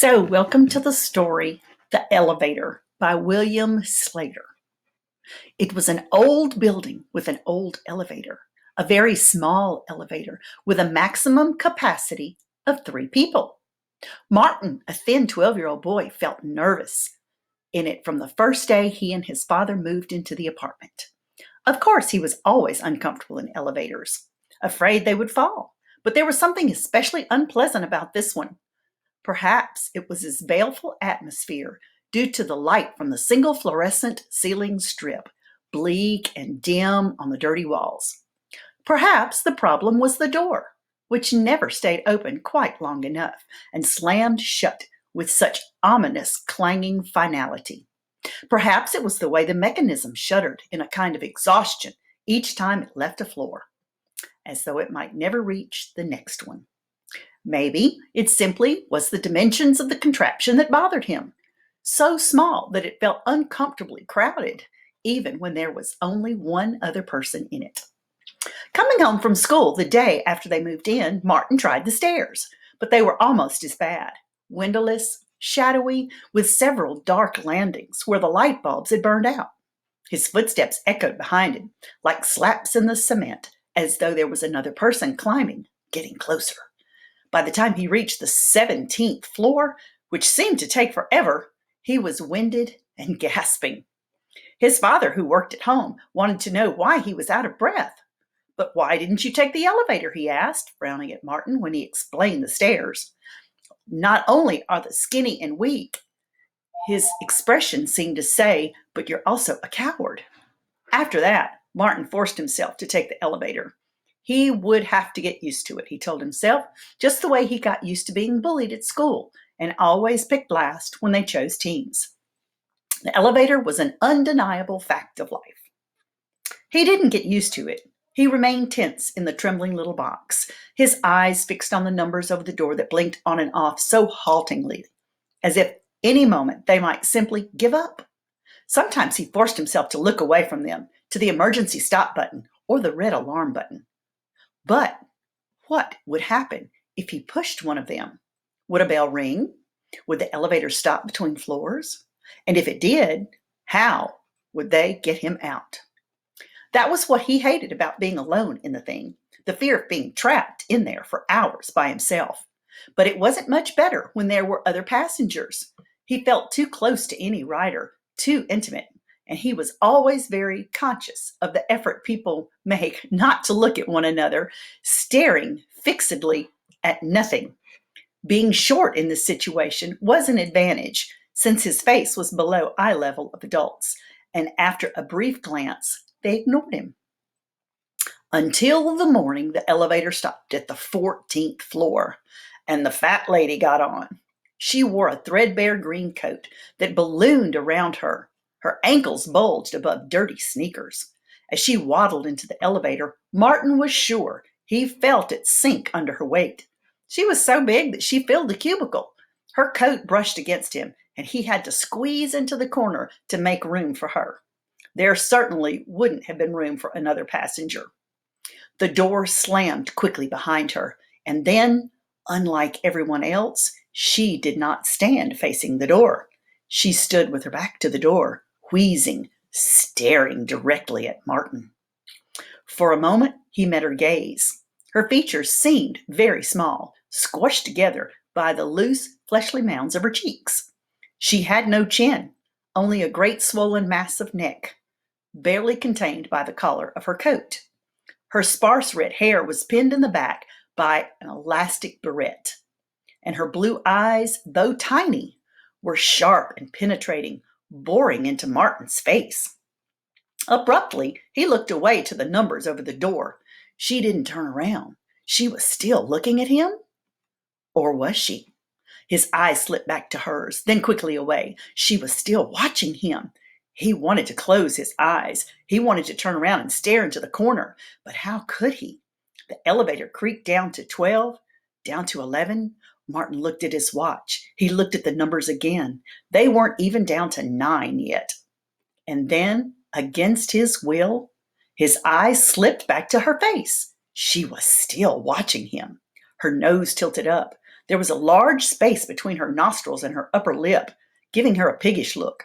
Welcome to the story, The Elevator by William Slater. It was an old building with an old elevator, a very small elevator with a maximum capacity of 3 people. Martin, a thin 12-year-old boy, felt nervous in it from the first day he and his father moved into the apartment. Of course, he was always uncomfortable in elevators, afraid they would fall, but there was something especially unpleasant about this one. Perhaps it was his baleful atmosphere due to the light from the single fluorescent ceiling strip, bleak and dim on the dirty walls. Perhaps the problem was the door, which never stayed open quite long enough and slammed shut with such ominous clanging finality. Perhaps it was the way the mechanism shuddered in a kind of exhaustion each time it left a floor, as though it might never reach the next one. Maybe it simply was the dimensions of the contraption that bothered him, so small that it felt uncomfortably crowded, even when there was only one other person in it. Coming home from school the day after they moved in, Martin tried the stairs, but they were almost as bad, windowless, shadowy, with several dark landings where the light bulbs had burned out. His footsteps echoed behind him, like slaps in the cement, as though there was another person climbing, getting closer. By the time he reached the 17th floor, which seemed to take forever, he was winded and gasping. His father, who worked at home, wanted to know why he was out of breath. "But why didn't you take the elevator?" he asked, frowning at Martin when he explained the stairs. "Not only are they skinny and weak," his expression seemed to say, "but you're also a coward." After that, Martin forced himself to take the elevator. He would have to get used to it, he told himself, just the way he got used to being bullied at school and always picked last when they chose teams. The elevator was an undeniable fact of life. He didn't get used to it. He remained tense in the trembling little box, his eyes fixed on the numbers over the door that blinked on and off so haltingly, as if any moment they might simply give up. Sometimes he forced himself to look away from them, to the emergency stop button or the red alarm button. But what would happen if he pushed one of them? Would a bell ring? Would the elevator stop between floors? And if it did, how would they get him out? That was what he hated about being alone in the thing, the fear of being trapped in there for hours by himself. But it wasn't much better when there were other passengers. He felt too close to any rider, too intimate, and he was always very conscious of the effort people make not to look at one another, staring fixedly at nothing. Being short in this situation was an advantage, since his face was below eye level of adults, and after a brief glance, they ignored him. Until the morning the elevator stopped at the 14th floor, and the fat lady got on. She wore a threadbare green coat that ballooned around her. Her ankles bulged above dirty sneakers. As she waddled into the elevator, Martin was sure he felt it sink under her weight. She was so big that she filled the cubicle. Her coat brushed against him, and he had to squeeze into the corner to make room for her. There certainly wouldn't have been room for another passenger. The door slammed quickly behind her, and then, unlike everyone else, she did not stand facing the door. She stood with her back to the door, wheezing, staring directly at Martin. For a moment, he met her gaze. Her features seemed very small, squashed together by the loose, fleshly mounds of her cheeks. She had no chin, only a great swollen mass of neck, barely contained by the collar of her coat. Her sparse red hair was pinned in the back by an elastic barrette, and her blue eyes, though tiny, were sharp and penetrating, boring into Martin's face. Abruptly, he looked away to the numbers over the door. She didn't turn around. She was still looking at him? Or was she? His eyes slipped back to hers, then quickly away. She was still watching him. He wanted to close his eyes. He wanted to turn around and stare into the corner. But how could he? The elevator creaked down to 12, down to 11. Martin looked at his watch. He looked at the numbers again. They weren't even down to 9 yet. And then, against his will, his eyes slipped back to her face. She was still watching him, her nose tilted up, There was a large space between her nostrils and her upper lip, giving her a piggish look.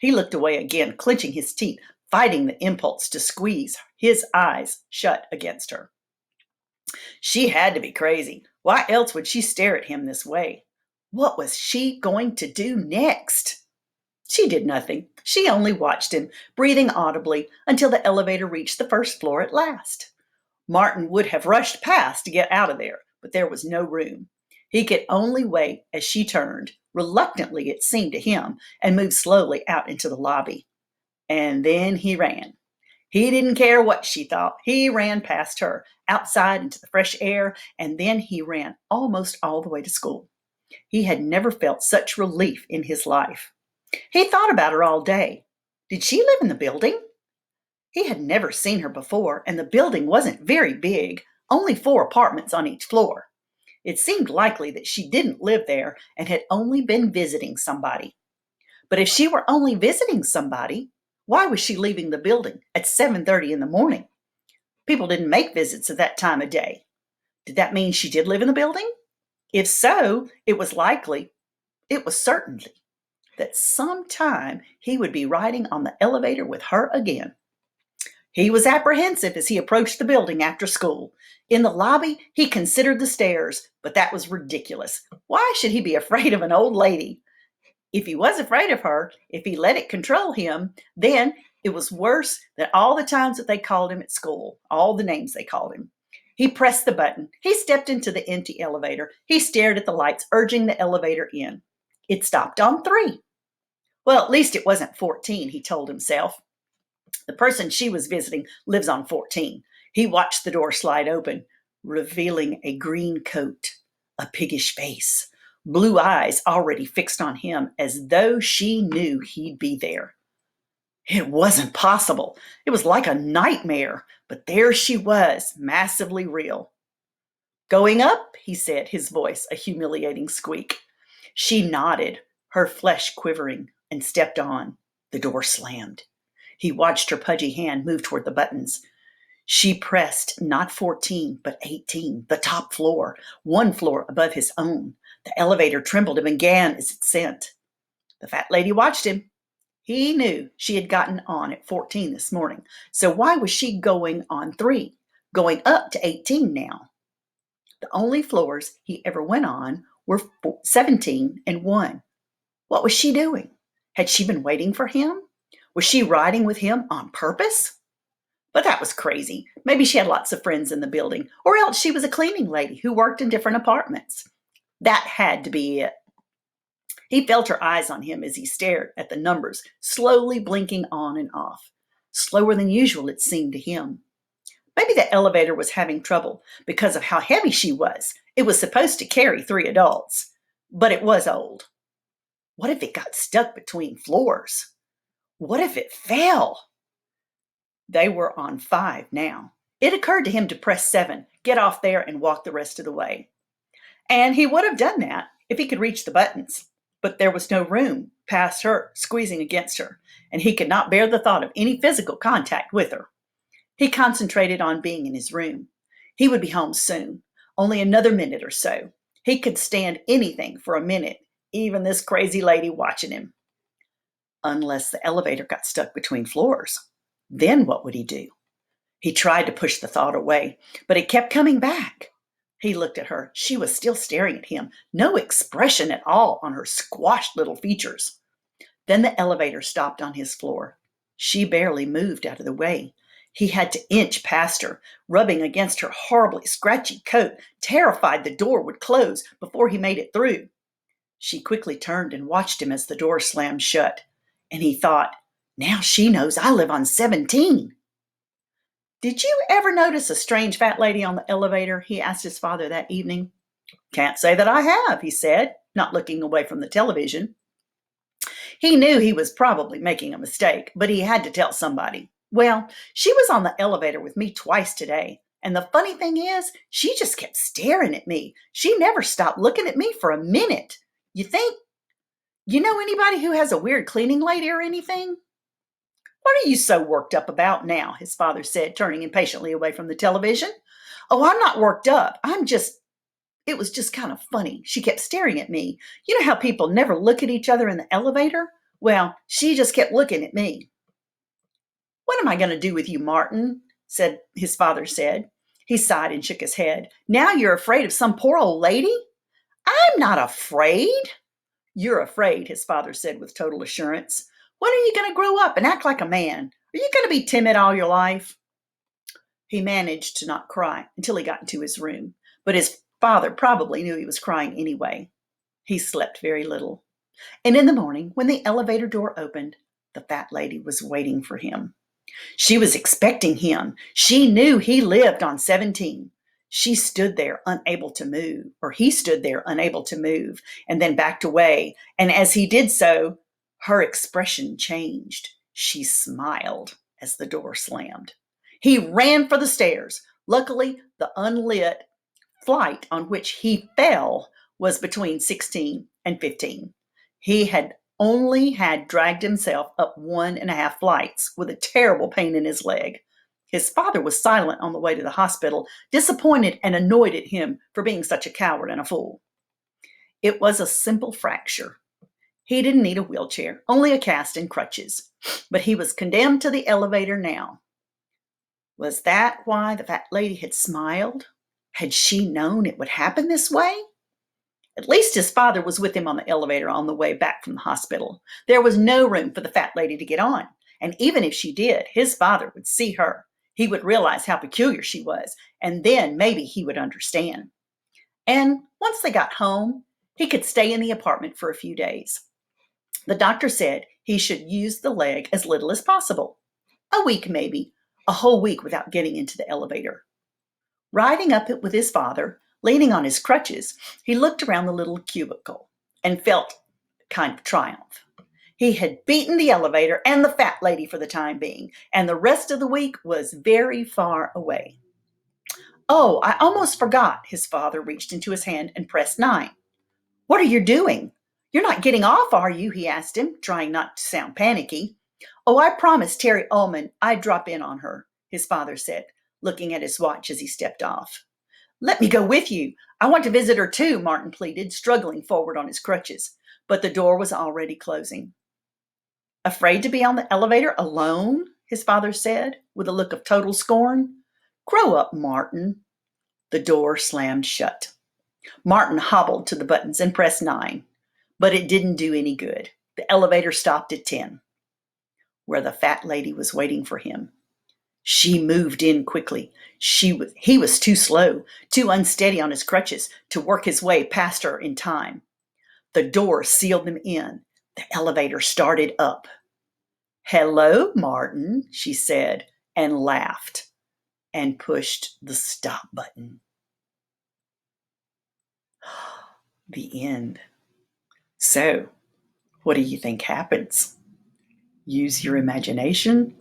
He looked away again, clenching his teeth, fighting the impulse to squeeze his eyes shut against her. She had to be crazy. Why else would she stare at him this way? What was she going to do next? She did nothing. She only watched him, breathing audibly until the elevator reached the first floor at last. Martin would have rushed past to get out of there, but there was no room. He could only wait as she turned, reluctantly it seemed to him, and moved slowly out into the lobby. And then he ran. He didn't care what she thought. He ran past her, outside into the fresh air, and then he ran almost all the way to school. He had never felt such relief in his life. He thought about her all day. Did she live in the building? He had never seen her before, and the building wasn't very big, only 4 apartments on each floor. It seemed likely that she didn't live there and had only been visiting somebody. But if she were only visiting somebody, why was she leaving the building at 7:30 in the morning? People didn't make visits at that time of day. Did that mean she did live in the building? If so, it was certainly, that sometime he would be riding on the elevator with her again. He was apprehensive as he approached the building after school. In the lobby, he considered the stairs, but that was ridiculous. Why should he be afraid of an old lady? If he was afraid of her, if he let it control him, then it was worse than all the times that they called him at school, all the names they called him. He pressed the button. He stepped into the empty elevator. He stared at the lights, urging the elevator in. It stopped on 3. Well, at least it wasn't 14, he told himself. The person she was visiting lives on 14. He watched the door slide open, revealing a green coat, a piggish face, blue eyes already fixed on him as though she knew he'd be there. It wasn't possible. It was like a nightmare, but there she was, massively real. Going up, he said, his voice a humiliating squeak. She nodded, her flesh quivering, and stepped on. The door slammed. He watched her pudgy hand move toward the buttons. She pressed not 14, but 18, the top floor, 1 floor above his own. The elevator trembled and began its ascent. The fat lady watched him. He knew she had gotten on at 14 this morning, so why was she going on 3, going up to 18 now? The only floors he ever went on were 17 and 1. What was she doing? Had she been waiting for him? Was she riding with him on purpose? But that was crazy. Maybe she had lots of friends in the building, or else she was a cleaning lady who worked in different apartments. That had to be it. He felt her eyes on him as he stared at the numbers, slowly blinking on and off. Slower than usual, it seemed to him. Maybe the elevator was having trouble because of how heavy she was. It was supposed to carry 3 adults, but it was old. What if it got stuck between floors? What if it fell? They were on 5 now. It occurred to him to press 7, get off there, and walk the rest of the way. And he would have done that if he could reach the buttons. But there was no room past her, squeezing against her, and he could not bear the thought of any physical contact with her. He concentrated on being in his room. He would be home soon, only another minute or so. He could stand anything for a minute, even this crazy lady watching him. Unless the elevator got stuck between floors. Then what would he do? He tried to push the thought away, but it kept coming back. He looked at her. She was still staring at him, no expression at all on her squashed little features. Then the elevator stopped on his floor. She barely moved out of the way. He had to inch past her, rubbing against her horribly scratchy coat, terrified the door would close before he made it through. She quickly turned and watched him as the door slammed shut, and he thought, now she knows I live on 17. Did you ever notice a strange fat lady on the elevator? He asked his father that evening. Can't say that I have, he said, not looking away from the television. He knew he was probably making a mistake, but he had to tell somebody. Well, she was on the elevator with me twice today, and the funny thing is, she just kept staring at me. She never stopped looking at me for a minute. You know anybody who has a weird cleaning lady or anything? What are you so worked up about now? His father said, turning impatiently away from the television. Oh, I'm not worked up. I'm just It was just kind of funny. She kept staring at me. You know how people never look at each other in the elevator? Well, she just kept looking at me. What am I going to do with you, Martin? His father said. He sighed and shook his head. Now you're afraid of some poor old lady? I'm not afraid. You're afraid, his father said with total assurance. When are you going to grow up and act like a man? Are you going to be timid all your life? He managed to not cry until he got into his room, but his father probably knew he was crying anyway. He slept very little. And in the morning, when the elevator door opened, the fat lady was waiting for him. She was expecting him. She knew he lived on 17. She stood there unable to move, or he stood there unable to move, and then backed away. And as he did so, her expression changed. She smiled as the door slammed. He ran for the stairs. Luckily, the unlit flight on which he fell was between 16 and 15. He had dragged himself up 1.5 flights with a terrible pain in his leg. His father was silent on the way to the hospital, disappointed and annoyed at him for being such a coward and a fool. It was a simple fracture. He didn't need a wheelchair, only a cast and crutches. But he was condemned to the elevator now. Was that why the fat lady had smiled? Had she known it would happen this way? At least his father was with him on the elevator on the way back from the hospital. There was no room for the fat lady to get on. And even if she did, his father would see her. He would realize how peculiar she was, and then maybe he would understand. And once they got home, he could stay in the apartment for a few days. The doctor said he should use the leg as little as possible. A week maybe, a whole week without getting into the elevator. Riding up it with his father, leaning on his crutches, he looked around the little cubicle and felt a kind of triumph. He had beaten the elevator and the fat lady for the time being, and the rest of the week was very far away. Oh, I almost forgot. His father reached into his hand and pressed 9. What are you doing? You're not getting off, are you? He asked him, trying not to sound panicky. Oh, I promised Terry Ullman I'd drop in on her, his father said, looking at his watch as he stepped off. Let me go with you. I want to visit her too, Martin pleaded, struggling forward on his crutches. But the door was already closing. Afraid to be on the elevator alone? His father said, with a look of total scorn. Grow up, Martin. The door slammed shut. Martin hobbled to the buttons and pressed 9, but it didn't do any good. The elevator stopped at 10, where the fat lady was waiting for him. She moved in quickly. He was too slow, too unsteady on his crutches to work his way past her in time. The door sealed them in. The elevator started up. Hello, Martin, she said, and laughed and pushed the stop button. The end. So, what do you think happens? Use your imagination?